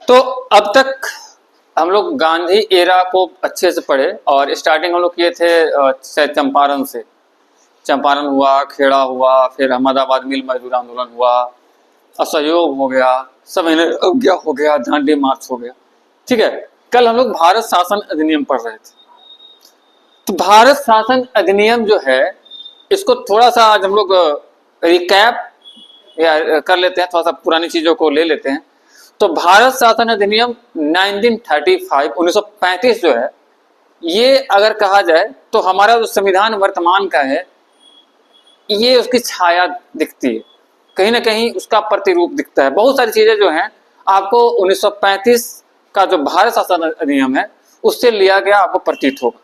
तो अब तक हम लोग गांधी एरा को अच्छे से पढ़े और स्टार्टिंग हम लोग किए थे चंपारण से। चंपारण हुआ, खेड़ा हुआ, फिर अहमदाबाद मिल मजदूर आंदोलन हुआ, असहयोग हो गया, सविनय अवज्ञा हो गया, दांडी मार्च हो गया। ठीक है, कल हम लोग भारत शासन अधिनियम पढ़ रहे थे। तो भारत शासन अधिनियम जो है, इसको थोड़ा सा आज हम लोग रिकैप या कर लेते हैं, थोड़ा सा पुरानी चीजों को ले लेते हैं। तो भारत शासन अधिनियम 1935 जो है, ये अगर कहा जाए तो हमारा जो संविधान वर्तमान का है, ये उसकी छाया दिखती है, कहीं ना कहीं उसका प्रतिरूप दिखता है। बहुत सारी चीजें जो हैं आपको 1935 का जो भारत शासन अधिनियम है उससे लिया गया आपको प्रतीत होगा।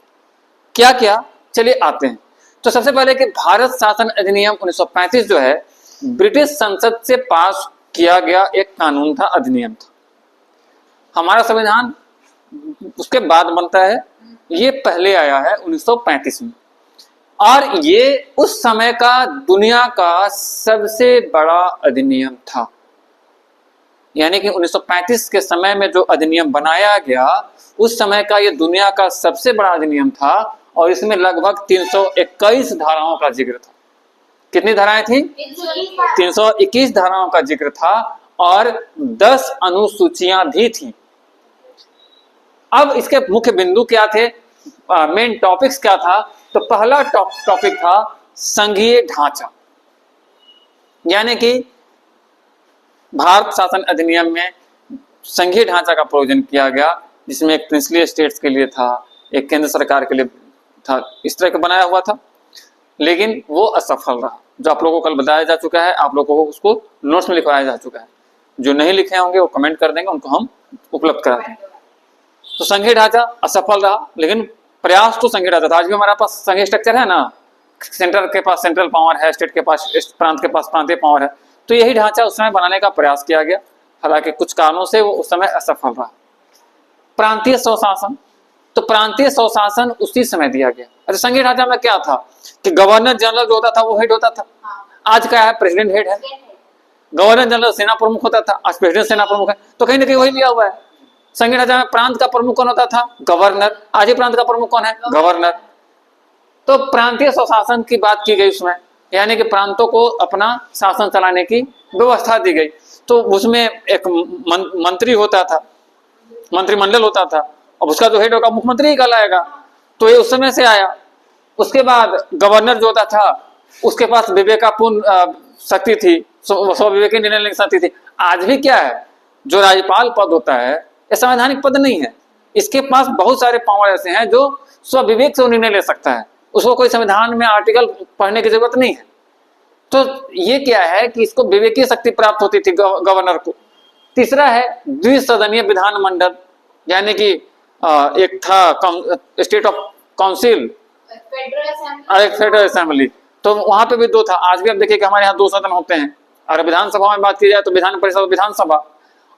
क्या क्या, चलिए आते हैं। तो सबसे पहले कि भारत शासन अधिनियम 1935 जो है, ब्रिटिश संसद से पास किया गया एक कानून था, अधिनियम था। हमारा संविधान उसके बाद बनता है, ये पहले आया है 1935 में। और ये उस समय का दुनिया का सबसे बड़ा अधिनियम था। यानी कि 1935 के समय में जो अधिनियम बनाया गया, उस समय का ये दुनिया का सबसे बड़ा अधिनियम था। और इसमें लगभग 321 धाराओं का जिक्र था। कितनी धाराएं थी? 321 धाराओं का जिक्र था और 10 अनुसूचियां भी थी। अब इसके मुख्य बिंदु क्या थे, मेन टॉपिक्स क्या था? तो पहला टॉपिक था संघीय ढांचा। यानी कि भारत शासन अधिनियम में संघीय ढांचा का प्रयोजन किया गया, जिसमें एक प्रिंसली स्टेट्स के लिए था, एक केंद्र सरकार के लिए था, इस तरह का बनाया हुआ था। लेकिन वो असफल रहा, जो आप लोगों को कल बताया जा चुका है, आप लोगों को उसको नोट्स में लिखवाया जा चुका है। जो नहीं लिखे होंगे वो कमेंट कर देंगे, उनको हम उपलब्ध करा देंगे। तो संघीय ढांचा असफल रहा, लेकिन प्रयास तो संघीय ढांचा था। आज भी हमारे पास संघीय स्ट्रक्चर है ना, सेंटर के पास सेंट्रल पावर है, स्टेट के पास, प्रांत के पास प्रांतीय पावर है। तो यही ढांचा उस समय बनाने का प्रयास किया गया, हालांकि कुछ कारणों से वो उस समय असफल रहा। प्रांतीय स्वशासन, तो प्रांतीय स्वशासन उसी समय दिया गया। अच्छा, संघीय ढांचा में क्या था कि गवर्नर जनरल जो होता था वो हेड होता था। आज क्या है, प्रेसिडेंट हेड है। गवर्नर जनरल सेना प्रमुख होता था, आज प्रेसिडेंट सेना प्रमुख है। तो कहीं ना कहीं वही लिया हुआ है। संघीय ढांचा में प्रांत का प्रमुख कौन होता था? गवर्नर। आज ही प्रांत का प्रमुख कौन है? गवर्नर। तो प्रांतीय स्वशासन की बात की गई उसमें, यानी कि प्रांतों को अपना शासन चलाने की व्यवस्था दी गई। तो उसमें एक मंत्री होता था, मंत्रिमंडल होता था, अब उसका जो हेड होगा मुख्यमंत्री ही कहलाएगा। तो ये उस समय से आया। उसके बाद गवर्नर जो होता था, उसके पास विवेकापूर्ण शक्ति थी, स्वविवेकी निर्णय लेने की शक्ति थी। आज भी क्या है, जो राज्यपाल पद होता है, ये संवैधानिक पद नहीं है। इसके पास बहुत सारे पावर ऐसे हैं जो स्वविवेक से निर्णय ले सकता है, उसको कोई संविधान में आर्टिकल पढ़ने की जरूरत नहीं है। तो ये क्या है कि इसको विवेकीय शक्ति प्राप्त होती थी गवर्नर को। तीसरा है द्विसदनीय विधानमंडल, यानी कि एक था स्टेट ऑफ काउंसिल और एक फेडरल असेंबली। तो वहां पे भी दो था। आज भी आप देखिए कि हमारे यहाँ 2 सदन होते हैं। अगर विधानसभा में बात की जाए तो विधान परिषद, विधानसभा,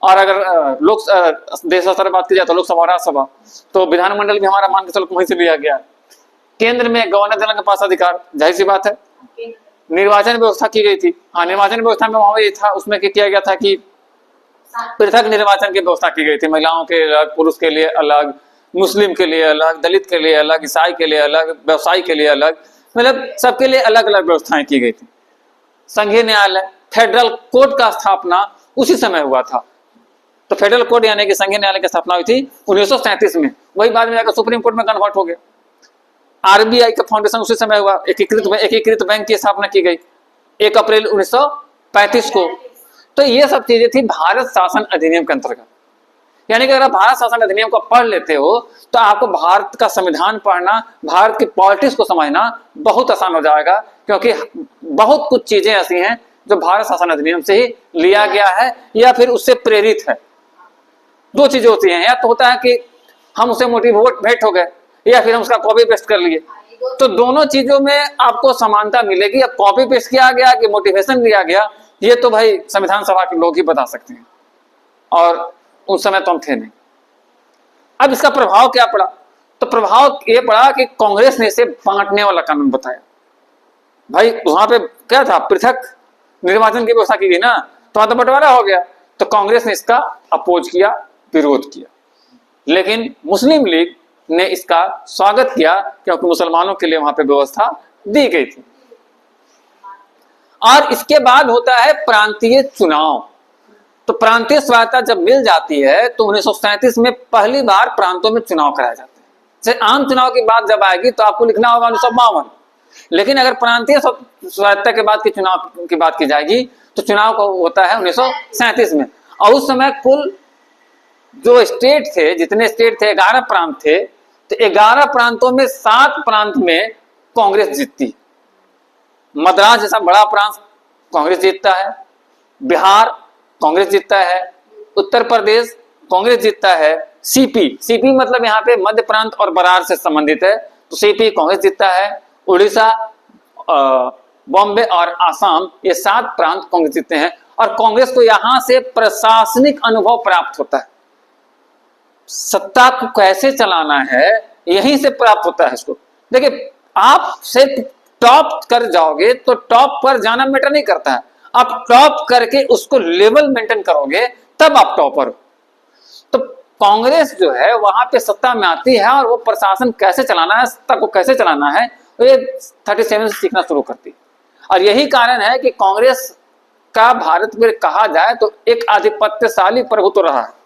और अगर देश स्तर पर बात की जाए तो लोकसभा और राज्यसभा। तो विधानमंडल भी हमारा मान के चलो वहीं से लिया गया। केंद्र में गवर्नर जनरल के पास अधिकार, जाहिर सी बात है। निर्वाचन व्यवस्था की गई थी। हाँ, निर्वाचन व्यवस्था में वहां ये था, उसमें किया गया था कि पृथक निर्वाचन की व्यवस्था की गई थी। महिलाओं के अलग, पुरुष के लिए अलग, मुस्लिम के लिए अलग, दलित के लिए अलग, ईसाई के लिए अलग, व्यवसायी के लिए अलग, मतलब सबके लिए अलग अलग व्यवस्थाएं की गई थी। संघीय न्यायालय, फेडरल कोर्ट का स्थापना उसी समय हुआ था। तो फेडरल कोर्ट यानी कि संघीय न्यायालय की स्थापना हुई थी 1937 में। वही बाद में जाकर सुप्रीम कोर्ट में कन्वर्ट हो गया। आरबीआई का फाउंडेशन उसी समय हुआ। एकीकृत बैंक की स्थापना की गई 1 अप्रैल 1935 को। तो ये सब चीजें थी भारत शासन अधिनियम के अंतर्गत। यानी कि अगर आप भारत शासन अधिनियम को पढ़ लेते हो तो आपको भारत का संविधान पढ़ना, भारत की पॉलिटिक्स को समझना बहुत आसान हो जाएगा, क्योंकि बहुत कुछ चीजें ऐसी हैं जो भारत शासन अधिनियम से ही लिया गया है या फिर उससे प्रेरित है। 2 चीजें होती हैं, या तो होता है कि हम उसे मोटिवेट हो गए, या फिर हम उसका कॉपी पेस्ट कर लिए। तो दोनों चीजों में आपको समानता मिलेगी। अब कॉपी पेस्ट किया गया कि मोटिवेशन लिया गया, ये तो भाई संविधान सभा के लोग ही बता सकते हैं, और उस समय तो हम थे नहीं। अब इसका प्रभाव क्या पड़ा? तो प्रभाव ये पड़ा कि कांग्रेस ने इसे बांटने वाला कानून बताया। भाई वहां पे क्या था, पृथक निर्वाचन की व्यवस्था की गई ना, तो वहां तो बंटवारा हो गया। तो कांग्रेस ने इसका अपोज किया, विरोध किया, लेकिन मुस्लिम लीग ने इसका स्वागत किया क्योंकि मुसलमानों के लिए वहां पे व्यवस्था दी गई थी। और इसके बाद होता है प्रांतीय चुनाव। तो प्रांतीय स्वायत्ता जब मिल जाती है तो 1937 में पहली बार प्रांतों में चुनाव कराए जाते हैं। जैसे आम चुनाव की बात जब आएगी तो आपको लिखना होगा 1952, लेकिन अगर प्रांतीय स्वायत्ता के बाद की चुनाव की बात की जाएगी तो चुनाव को होता है 1937 में। और उस समय कुल जो स्टेट थे, जितने स्टेट थे 11 प्रांत थे, तो 11 प्रांतों में 7 प्रांत में कांग्रेस जीतती। मद्रास जैसा बड़ा प्रांत कांग्रेस जीतता है, बिहार कांग्रेस जीतता है, उत्तर प्रदेश कांग्रेस जीतता है, सीपी मतलब यहाँ पे मध्य प्रांत और बरार से संबंधित है, तो सीपी कांग्रेस जीतता है, उड़ीसा, बॉम्बे और आसाम, ये 7 प्रांत कांग्रेस जीतते हैं। और कांग्रेस को यहां से प्रशासनिक अनुभव प्राप्त होता है। सत्ता को कैसे चलाना है यहीं से प्राप्त होता है इसको। देखिए, आप सिर्फ टॉप कर जाओगे तो टॉप पर जाना मैटर नहीं करता है, आप टॉप करके उसको लेवल मेंटेन करोगे तब आप टॉपर हो। तो कांग्रेस जो है वहां पे सत्ता में आती है और वो प्रशासन कैसे चलाना है, सत्ता को कैसे चलाना है, तो ये 37 से सीखना शुरू करती है। और यही कारण है कि कांग्रेस का भारत में कहा जाए तो एक आधिपत्यशाली प्रभुत्व रहा है।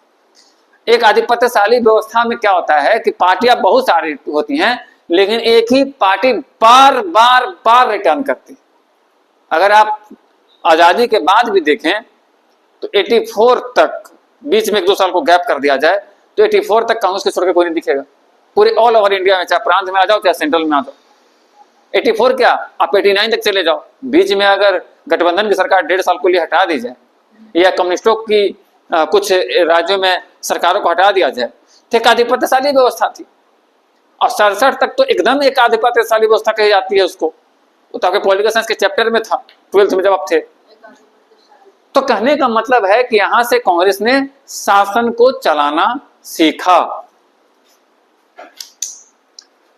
एक आधिपत्यशाली व्यवस्था में क्या होता है कि पार्टियां बहुत सारी होती हैं, लेकिन एक ही पार्टी बार बार रिटर्न करती। अगर आप आजादी के बाद भी देखें तो 84 तक, बीच में 1-2 साल को गैप कर दिया जाए तो 84 तक कांग्रेस के छोड़ के कोई नहीं दिखेगा पूरे ऑल ओवर इंडिया में, चाहे प्रांत में आ जाओ चाहे सेंट्रल में आ जाओ। 84 क्या, आप 89 तक चले जाओ, बीच में अगर गठबंधन की सरकार 1.5 साल के लिए हटा दी जाए या कम्युनिस्टों की कुछ राज्यों में सरकारों को हटा दिया जाए, तो एक आधिपत्यशाली व्यवस्था थी। और 67 तक तो एकदम एक आधिपत्यशाली व्यवस्था कही जाती है उसको, तो आपके पॉलिटिकल साइंस के चैप्टर में था 12th में जब आप थे। तो कहने का मतलब है कि यहां से कांग्रेस ने शासन को चलाना सीखा।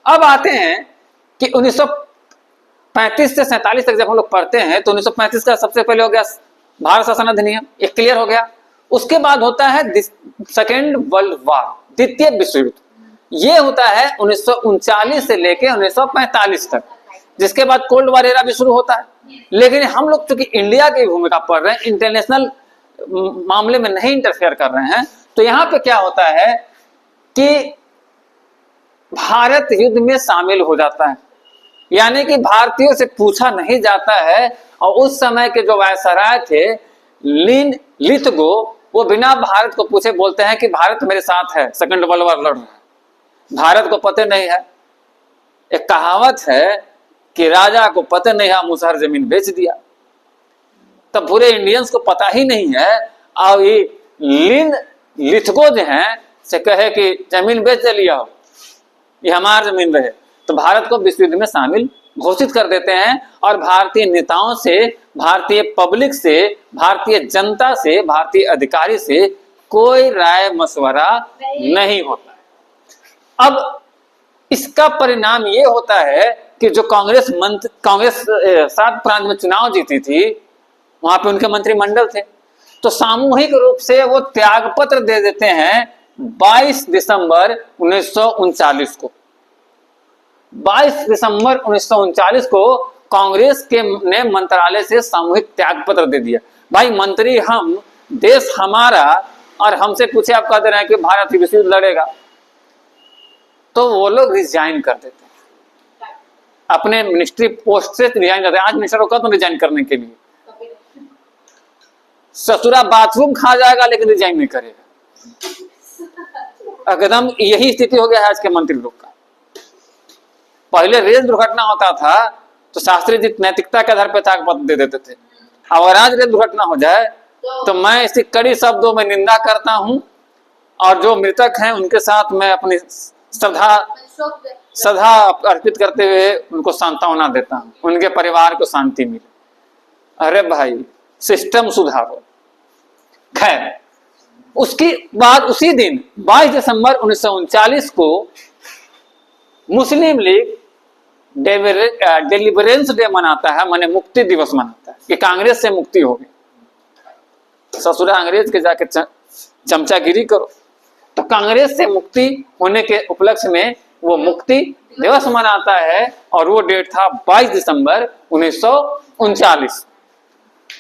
अब आते हैं कि 1935 से 47 तक जब हम लोग पढ़ते हैं तो 1935 का सबसे पहले हो गया भारत शासन अधिनियम, एक क्लियर हो गया। उसके बाद होता है सेकेंड वर्ल्ड वॉर, द्वितीय विश्व युद्ध। ये होता है 1939 से लेके 1945 तक, जिसके बाद कोल्ड वॉर एरा भी शुरू होता है। लेकिन हम लोग चूंकि इंडिया की भूमिका पढ़ रहे हैं, इंटरनेशनल मामले में नहीं इंटरफेयर कर रहे हैं, तो यहां पे क्या होता है कि भारत युद्ध में शामिल हो जाता है, यानी कि भारतीयों से पूछा नहीं जाता है। और उस समय के जो वायसराय थे लिथगो, वो बिना भारत को पूछे बोलते हैं कि भारत मेरे साथ है, सेकंड वर्ल्ड वॉर लड़ रहा है। भारत को पता नहीं है। एक कहावत है कि राजा को पता नहीं है, मुसहर जमीन बेच दिया। तब पूरे इंडियंस को पता ही नहीं है और ये लिथगो जो है से कहे कि जमीन बेच लिया हो, ये हमारी जमीन रहे, तो भारत को विश्व युद्ध में शामिल घोषित कर देते हैं। और भारतीय नेताओं से, भारतीय पब्लिक से, भारतीय जनता से, भारतीय अधिकारी से कोई राय मशवरा नहीं होता है। अब इसका परिणाम ये होता है कि जो कांग्रेस 7 प्रांत में चुनाव जीती थी, वहां पे उनके मंत्रिमंडल थे, तो सामूहिक रूप से वो त्यागपत्र दे देते हैं 22 दिसंबर 1939 को। 22 दिसंबर 1939 को कांग्रेस के ने मंत्रालय से सामूहिक त्यागपत्र दे दिया। भाई मंत्री हम, देश हमारा, और हमसे पूछे आप कह दे रहे हैं कि भारत विश्व युद्ध लड़ेगा, तो वो लोग रिजाइन कर देते हैं, अपने मिनिस्ट्री पोस्ट से रिजाइन करते हैं। आज मिनिस्टर को कहते हैं रिजाइन करने के लिए, ससुरा बाथरूम खा जाएगा लेकिन रिजाइन नहीं करेगा। एकदम यही स्थिति हो गया है आज के मंत्री लोग का। पहले रेल दुर्घटना होता था तो शास्त्री जी नैतिकता के आधार पर त्यागपत्र दे देते थे। अगर आज रेल दुर्घटना हो जाए तो मैं इसकी कड़ी शब्दों में निंदा करता हूं, और जो मृतक हैं उनके साथ मैं अपनी श्रद्धा अर्पित करते हुए उनको सांत्वना देता हूं, उनके परिवार को शांति मिले। अरे भाई सिस्टम सुधारो। खैर, उसके बाद उसी दिन 22 दिसंबर 1939 को मुस्लिम लीग डिलीवरेंस डे मनाता है, माने मुक्ति दिवस मनाता है कि कांग्रेस से मुक्ति हो गई। ससुरा अंग्रेज के जाके चमचागिरी करो, तो कांग्रेस से मुक्ति होने के उपलक्ष्य में वो मुक्ति दिवस मनाता है और वो डेट था 22 दिसंबर 1939।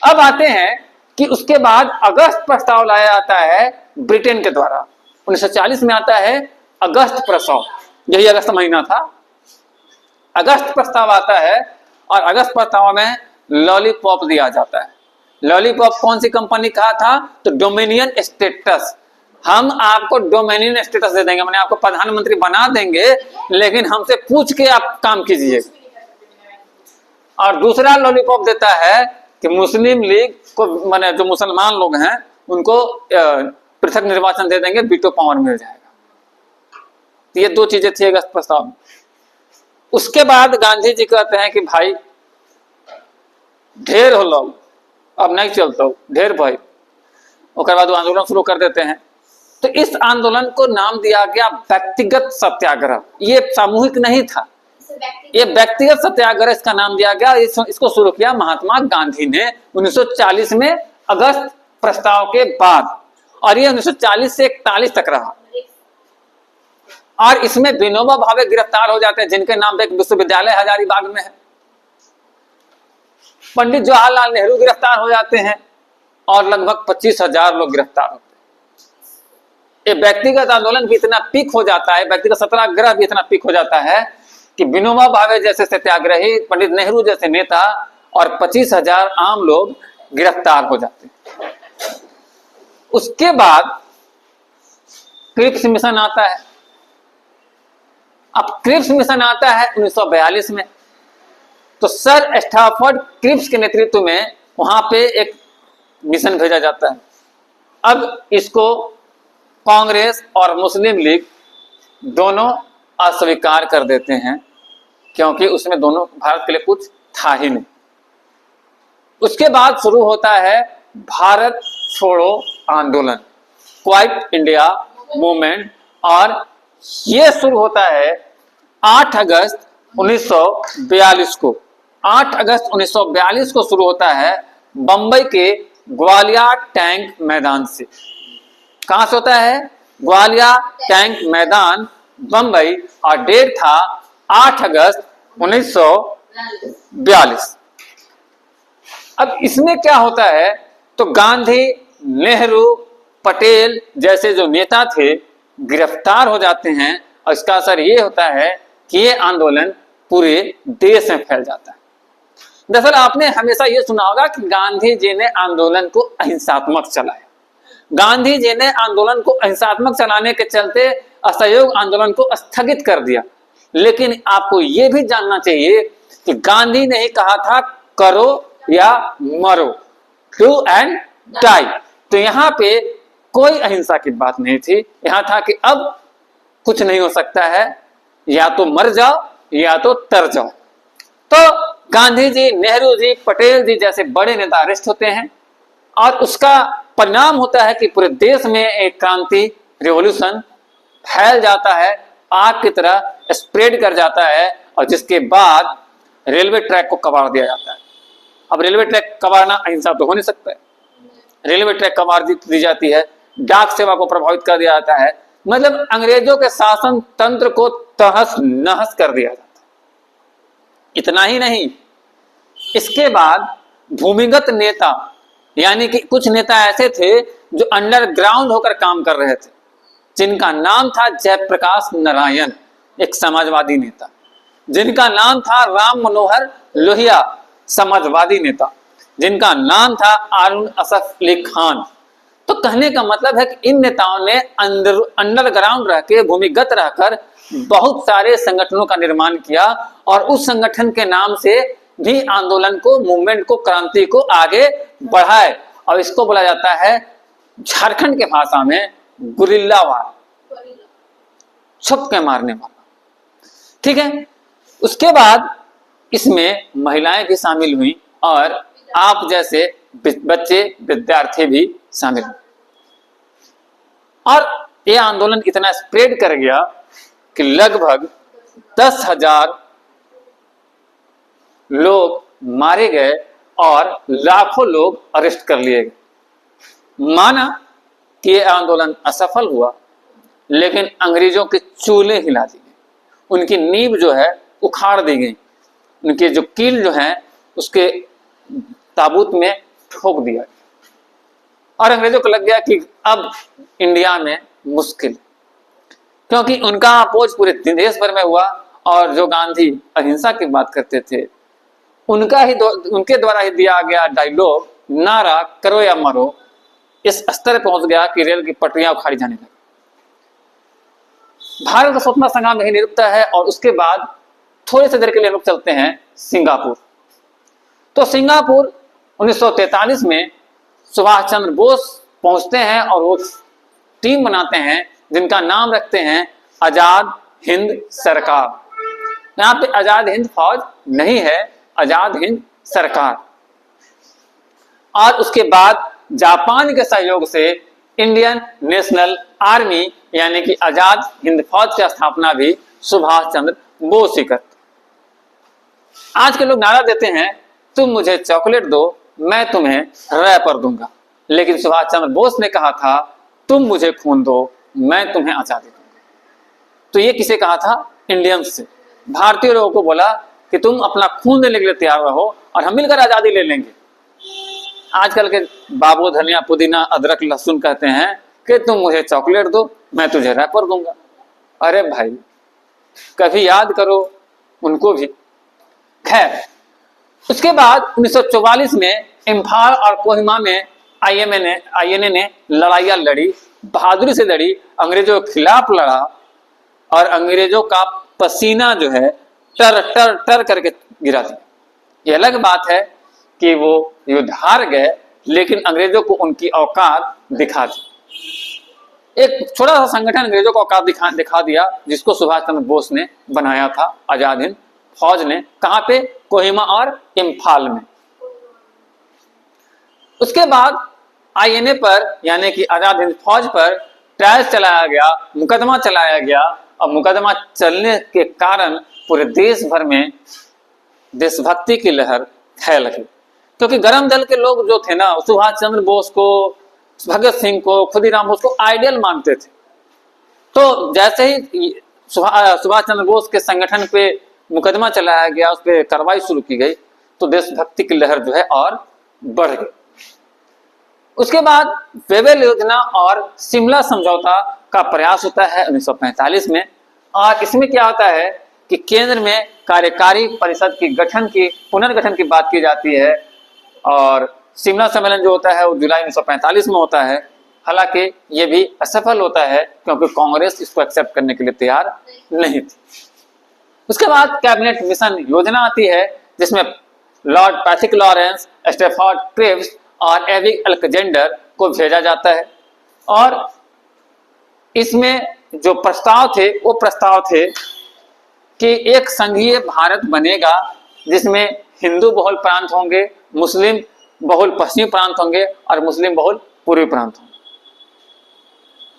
अब आते हैं कि उसके बाद अगस्त प्रस्ताव लाया जाता है ब्रिटेन के द्वारा। 1940 में आता है अगस्त प्रस्ताव, यही अगस्त महीना था। अगस्त प्रस्ताव आता है और अगस्त प्रस्ताव में लॉलीपॉप दिया जाता है। लॉलीपॉप कौन सी कंपनी कहा था? तो डोमिनियन स्टेटस, हम आपको डोमिनियन स्टेटस दे देंगे, मैंने आपको प्रधानमंत्री बना देंगे, लेकिन हमसे पूछ के आप काम कीजिए। और दूसरा लॉलीपॉप देता है कि मुस्लिम लीग को, माने जो मुसलमान लोग हैं उनको पृथक निर्वाचन दे देंगे, वीटो पावर मिल जाएगा। तो ये दो चीजें थी अगस्त प्रस्ताव में। उसके बाद गांधी जी कहते हैं कि भाई ढेर हो लोग, अब नहीं चलता, ढेर भाई। उसके बाद वो आंदोलन शुरू कर देते हैं। तो इस आंदोलन को नाम दिया गया व्यक्तिगत सत्याग्रह। ये सामूहिक नहीं था, ये व्यक्तिगत सत्याग्रह इसका नाम दिया गया। इसको शुरू किया महात्मा गांधी ने 1940 में अगस्त प्रस्ताव के बाद, और ये 1940 से 41 तक रहा। और इसमें विनोबा भावे गिरफ्तार हो जाते हैं, जिनके नाम पे एक विश्वविद्यालय हजारीबाग में है। पंडित जवाहरलाल नेहरू गिरफ्तार हो जाते हैं और लगभग 25,000 लोग गिरफ्तार होते हैं। ये व्यक्तिगत आंदोलन भी इतना पीक हो जाता है, व्यक्तिगत सत्याग्रह भी इतना पीक हो जाता है कि विनोबा भावे जैसे सत्याग्रही, पंडित नेहरू जैसे नेता और 25,000 आम लोग गिरफ्तार हो जाते हैं। उसके बाद क्रिप्स मिशन आता है। अब क्रिप्स मिशन आता है 1942 में। तो सर स्टैफोर्ड क्रिप्स के नेतृत्व में वहां पे एक मिशन भेजा जाता है। अब इसको कांग्रेस और मुस्लिम लीग दोनों अस्वीकार कर देते हैं, क्योंकि उसमें दोनों भारत के लिए कुछ था ही नहीं। उसके बाद शुरू होता है भारत छोड़ो आंदोलन, क्वाइट इंडिया मूवमेंट, और यह शुरू होता है 8 अगस्त 1942 को। 8 अगस्त 1942 को शुरू होता है बंबई के ग्वालियर टैंक मैदान से। कहां से होता है? ग्वालियर टैंक मैदान, बंबई, और डेट था 8 अगस्त 1942। अब इसमें क्या होता है? तो गांधी, नेहरू, पटेल जैसे जो नेता थे गिरफ्तार हो जाते हैं, और इसका असर ये होता है कि ये आंदोलन पूरे देश में फैल जाता है। दरअसल आपने हमेशा ये सुना होगा कि गांधी जी ने आंदोलन को अहिंसात्मक चलाया। गांधी जी ने आंदोलन को अहिंसात्मक चलाने के चलते असहयोग आंदोलन को स्थगित कर दिया। लेकिन आपको यह भी जानना चाहिए कि गांधी ने ही कहा था करो या मरो, डू एंड डाई। तो यहाँ पे कोई अहिंसा की बात नहीं थी, यहां था कि अब कुछ नहीं हो सकता है, या तो मर जाओ या तो तर जाओ। तो गांधी जी, नेहरू जी, पटेल जी जैसे बड़े नेता अरेस्ट होते हैं, और उसका परिणाम होता है कि पूरे देश में एक क्रांति, रिवॉल्यूशन फैल जाता है, आग की तरह स्प्रेड कर जाता है, और जिसके बाद रेलवे ट्रैक को कबाड़ दिया जाता है। अब रेलवे ट्रैक कबाड़ना अहिंसा तो हो नहीं सकता है। रेलवे ट्रैक कबाड़ दी जाती है, डाक सेवा को प्रभावित कर दिया जाता है, मतलब अंग्रेजों के शासन तंत्र को तहस नहस कर दिया जाता है। इतना ही नहीं, इसके बाद भूमिगत नेता, यानी कि कुछ नेता ऐसे थे जो अंडरग्राउंड होकर काम कर रहे थे, जिनका नाम था जयप्रकाश नारायण, एक समाजवादी नेता, जिनका नाम था राम मनोहर लोहिया, समाजवादी नेता, जिनका नाम था अरुण असफ अली खान। तो कहने का मतलब है कि इन नेताओं ने अंडरग्राउंड रह के, भूमिगत रहकर बहुत सारे संगठनों का निर्माण किया, और उस संगठन के नाम से भी आंदोलन को, मूवमेंट को, क्रांति को आगे बढ़ाए। और इसको बोला जाता है झारखंड के भाषा में गुरिल्ला वार, छुप के मारने वाला। ठीक है। उसके बाद इसमें महिलाएं भी शामिल हुई, और आप जैसे बच्चे, विद्यार्थी भी शामिल हुए, और यह आंदोलन इतना स्प्रेड कर गया कि लगभग 10,000 लोग मारे गए और लाखों लोग अरेस्ट कर लिए गए। माना कि यह आंदोलन असफल हुआ, लेकिन अंग्रेजों के चूल्हे हिला दिए, उनकी नींव जो है उखाड़ दी गई, उनके जो कील जो है उसके ताबूत में ठोक दिया और अंग्रेजों को लग गया कि अब इंडिया में मुश्किल, क्योंकि उनका अपोज पूरे देश भर में हुआ और जो गांधी अहिंसा की बात करते थे उनके द्वारा ही दिया गया डायलॉग नारा करो या मरो इस स्तर पर पहुंच गया कि रेल की पटरियां उखाड़ी जाने लगी। भारत का स्वतंत्रता संग्राम यही निरुपता है। और उसके बाद थोड़े से देर के लिए लोग चलते हैं सिंगापुर। तो सिंगापुर 1943 में सुभाष चंद्र बोस पहुंचते हैं और वो टीम बनाते हैं जिनका नाम रखते हैं आजाद हिंद सरकार। यहाँ पे आजाद हिंद फौज नहीं है, आजाद हिंद सरकार। और उसके बाद जापान के सहयोग से इंडियन नेशनल आर्मी यानी कि आजाद हिंद फौज की स्थापना भी सुभाष चंद्र बोस ही करते। आज के लोग नारा देते हैं तुम मुझे चॉकलेट दो मैं तुम्हें रैपर दूंगा, लेकिन सुभाष चंद्र बोस ने कहा था तुम मुझे खून दो मैं तुम्हें आजादी दूंगा। तो ये किसे कहा था? इंडियंस से, भारतीय लोगों को बोला कि तुम अपना खून देने के लिए तैयार रहो और हम मिलकर आजादी ले लेंगे। आजकल के बाबू धनिया पुदीना अदरक लहसुन कहते हैं कि तुम मुझे चॉकलेट दो मैं तुझे रैपर दूंगा। अरे भाई कभी याद करो उनको भी। खैर उसके बाद 1944 में इम्फाल और कोहिमा में आईएनए ने लड़ाइयां लड़ी, बहादुरी से लड़ी, अंग्रेजों के खिलाफ लड़ा और अंग्रेजों का पसीना जो है टर टर टर करके गिरा दिया। ये अलग बात है कि वो युद्ध हार गए, लेकिन अंग्रेजों को उनकी औकात दिखा दी। एक छोटा सा संगठन अंग्रेजों को औकात दिखा दिया जिसको सुभाष चंद्र बोस ने बनाया था, आजाद हिंद फौज ने। कहां पे? कोहिमा और इम्फाल में। उसके बाद आईएनए पर यानी कि आजाद हिंद फौज पर ट्रायल चलाया गया, मुकदमा चलाया गया और मुकदमा चलने के कारण पूरे देश भर में देशभक्ति की लहर फैल गई, क्योंकि गरम दल के लोग जो थे ना सुभाष चंद्र बोस को, भगत सिंह को, खुदीराम बोस को आइडियल मानते थे। तो जैसे ही सुभाष चंद्र बोस के संगठन पे मुकदमा चलाया गया, उस पर कार्रवाई शुरू की गई, तो देशभक्ति की लहर जो है और बढ़ गई। उसके बाद वेवेल योजना और शिमला समझौता का प्रयास होता है 1945 में। और इसमें क्या होता है कि केंद्र में कार्यकारी परिषद की पुनर्गठन की बात की जाती है और शिमला सम्मेलन जो होता है वो जुलाई 1945 में होता है। हालांकि ये भी असफल होता है क्योंकि कांग्रेस इसको एक्सेप्ट करने के लिए तैयार नहीं थी। उसके बाद कैबिनेट मिशन योजना आती है जिसमें Lord Patrick Lawrence, Stafford Cripps और एविक अलेक्जेंडर को भेजा जाता है। और इसमें जो प्रस्ताव थे वो प्रस्ताव थे कि एक संघीय भारत बनेगा जिसमें हिंदू बहुल प्रांत होंगे, मुस्लिम बहुल पश्चिमी प्रांत होंगे और मुस्लिम बहुल पूर्वी प्रांत होंगे।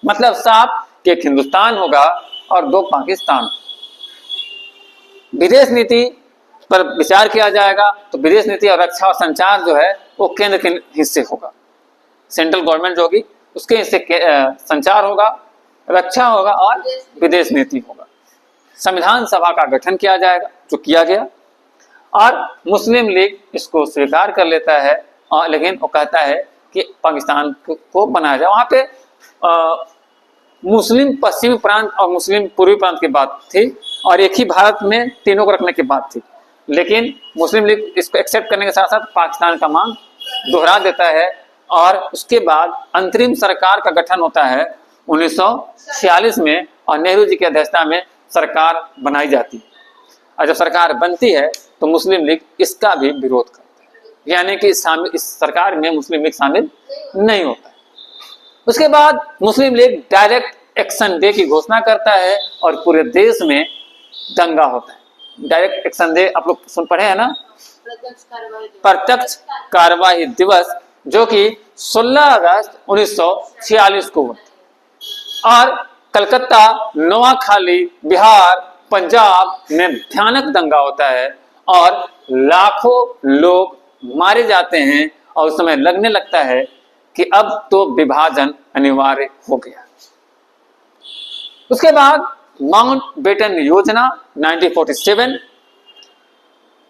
मतलब साफ कि एक हिंदुस्तान होगा और दो पाकिस्तान। विदेश नीति पर विचार किया जाएगा तो विदेश नीति और रक्षा और संचार जो है वो केंद्र के हिस्से होगा। सेंट्रल गवर्नमेंट जो होगी उसके हिस्से संचार होगा, रक्षा होगा और विदेश नीति होगा। संविधान सभा का गठन किया जाएगा जो किया गया और मुस्लिम लीग इसको स्वीकार कर लेता है। लेकिन वो कहता है कि पाकिस्तान को बनाया जाए। वहां पे मुस्लिम पश्चिमी प्रांत और मुस्लिम पूर्वी प्रांत की बात थी और एक ही भारत में तीनों को रखने की बात थी, लेकिन मुस्लिम लीग इसको एक्सेप्ट करने के साथ साथ पाकिस्तान का मांग दोहरा देता है। और उसके बाद अंतरिम सरकार का गठन होता है 1946 में और नेहरू जी की अध्यक्षता में सरकार बनाई जाती है। और जब सरकार बनती है तो मुस्लिम लीग इसका भी विरोध करता है, यानी कि इस सरकार में मुस्लिम लीग शामिल नहीं होता है। उसके बाद मुस्लिम लीग डायरेक्ट एक्शन डे की घोषणा करता है और पूरे देश में दंगा होता है। डायरेक्ट एक्शन डे आप लोग पढ़े हैं ना, प्रत्यक्ष कार्यवाही दिवस, जो कि 16 अगस्त 1946 को हुआ। और कलकत्ता, नोआखाली, बिहार, पंजाब में भयानक दंगा होता है और लाखों लोग मारे जाते हैं और उस समय लगने लगता है कि अब तो विभाजन अनिवार्य हो गया। उसके बाद माउंटबेटन योजना 1947।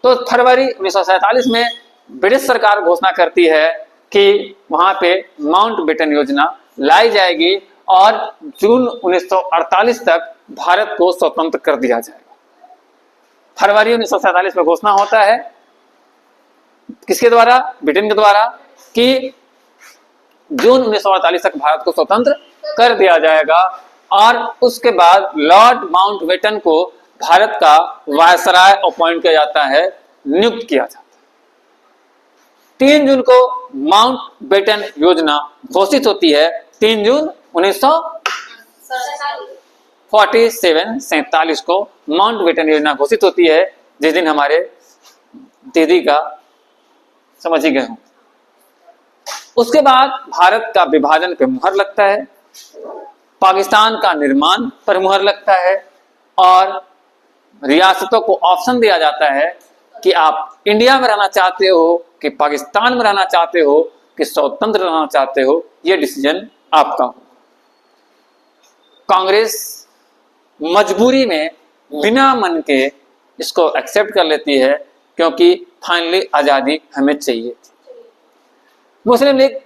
तो फरवरी 1947 में ब्रिटिश सरकार घोषणा करती है कि वहां पे माउंटबेटन योजना लाई जाएगी और जून 1948 तक भारत को स्वतंत्र कर दिया जाएगा। फरवरी 1947 में घोषणा होता है, किसके द्वारा? ब्रिटेन के द्वारा, कि जून 1948 तक भारत को स्वतंत्र कर दिया जाएगा। और उसके बाद लॉर्ड माउंटबेटन को भारत का वायसराय अपॉइंट किया जाता है, नियुक्त किया जाता है। 3 जून को माउंटबेटन योजना घोषित होती है, 3 जून 1947 को माउंटबेटन योजना घोषित होती है, जिस दिन हमारे दीदी का समझ ही गए हों। उसके बाद भारत का विभाजन पे मुहर लगता है, पाकिस्तान का निर्माण पर मुहर लगता है और रियासतों को ऑप्शन दिया जाता है कि आप इंडिया में रहना चाहते हो कि पाकिस्तान में रहना चाहते हो कि स्वतंत्र रहना चाहते हो, यह डिसीजन आपका हो। कांग्रेस मजबूरी में बिना मन के इसको एक्सेप्ट कर लेती है, क्योंकि फाइनली आजादी हमें चाहिए। मुस्लिम लीग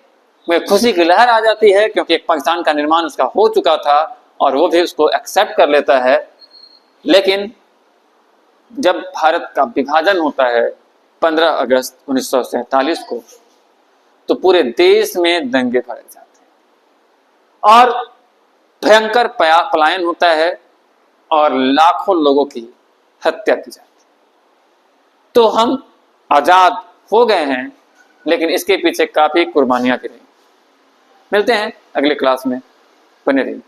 में खुशी की लहर आ जाती है, क्योंकि पाकिस्तान का निर्माण उसका हो चुका था और वो भी उसको एक्सेप्ट कर लेता है। लेकिन जब भारत का विभाजन होता है 15 अगस्त 1947 को, तो पूरे देश में दंगे भड़क जाते हैं और भयंकर पलायन होता है और लाखों लोगों की हत्या की जाती है। तो हम आजाद हो गए हैं, लेकिन इसके पीछे काफी कुर्बानियां की रही। मिलते हैं अगले क्लास में, बने रहिए।